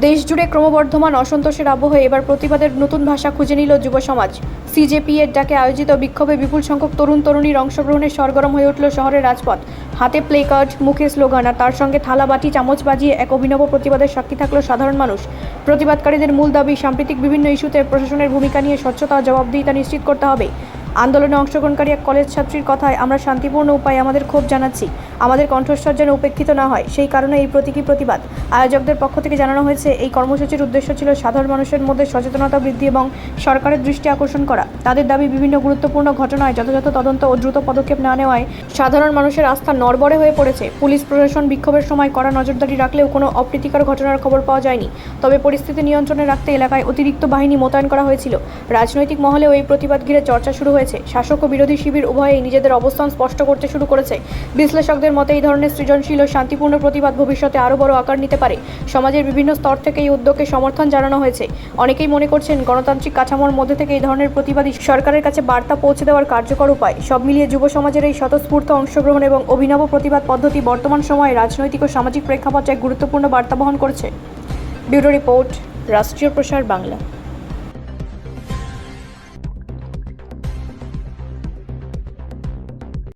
দেশজুড়ে ক্রমবর্ধমান অসন্তোষের আবহে এবার প্রতিবাদের নতুন ভাষা খুঁজে নিল যুব সমাজ। সিজেপি এর ডাকে আয়োজিত বিক্ষোভে বিপুল সংখ্যক তরুণ তরুণীর অংশগ্রহণে সরগরম হয়ে উঠল শহরের রাজপথ। হাতে প্লে কার্ড, মুখে স্লোগান আর তার সঙ্গে থালা বাটি চামচ বাজিয়ে এক অভিনব প্রতিবাদের সাক্ষী থাকলো সাধারণ মানুষ। প্রতিবাদকারীদের মূল দাবি, সাম্প্রতিক বিভিন্ন ইস্যুতে প্রশাসনের ভূমিকা নিয়ে স্বচ্ছতা ও জবাবদিহিতা নিশ্চিত করতে হবে। আন্দোলনে অংশগ্রহণকারী এক কলেজ ছাত্রীর কথায়, আমরা শান্তিপূর্ণ উপায়ে আমাদের ক্ষোভ জানাচ্ছি, আমাদের কণ্ঠস্বর যেন উপেক্ষিত না হয়, সেই কারণে এই প্রতীকী প্রতিবাদ। আয়োজকদের পক্ষ থেকে জানানো হয়েছে, এই কর্মসূচির উদ্দেশ্য ছিল সাধারণ মানুষের মধ্যে সচেতনতা বৃদ্ধি এবং সরকারের দৃষ্টি আকর্ষণ করা। তাদের দাবি, বিভিন্ন গুরুত্বপূর্ণ ঘটনায় যথাযথ তদন্ত ও দ্রুত পদক্ষেপ না নেওয়ায় সাধারণ মানুষের আস্থা নড়বড়ে হয়ে পড়েছে। পুলিশ প্রশাসন বিক্ষোভের সময় কড়া নজরদারি রাখলেও কোনো অপ্রীতিকর ঘটনার খবর পাওয়া যায়নি। তবে পরিস্থিতি নিয়ন্ত্রণে রাখতে এলাকায় অতিরিক্ত বাহিনী মোতায়েন করা হয়েছিল। রাজনৈতিক মহলেও এই প্রতিবাদ ঘিরে চর্চা শুরু হয়েছে। শাসক ও বিরোধী শিবির উভয়েই নিজেদের অবস্থান স্পষ্ট করতে শুরু করেছে। বিশ্লেষকদের মতে, এই ধরনের সৃজনশীল ও শান্তিপূর্ণ প্রতিবাদ ভবিষ্যতে আরও বড় আকার নিতে পারে। সমাজের বিভিন্ন স্তর থেকে এই উদ্যোগকে সমর্থন জানানো হয়েছে। অনেকেই মনে করছেন, গণতান্ত্রিক কাঠামোর মধ্যে থেকে এই ধরনের প্রতিবাদী সরকারের কাছে বার্তা পৌঁছে দেওয়ার কার্যকর উপায়। সব মিলিয়ে যুব সমাজের এই স্বতঃস্ফূর্ত অংশগ্রহণ এবং অভিনব প্রতিবাদ পদ্ধতি বর্তমান সময়ে রাজনৈতিক ও সামাজিক প্রেক্ষাপটে এক গুরুত্বপূর্ণ বার্তা বহন করছে। ব্যুরো রিপোর্ট, রাষ্ট্রীয় প্রসার বাংলা।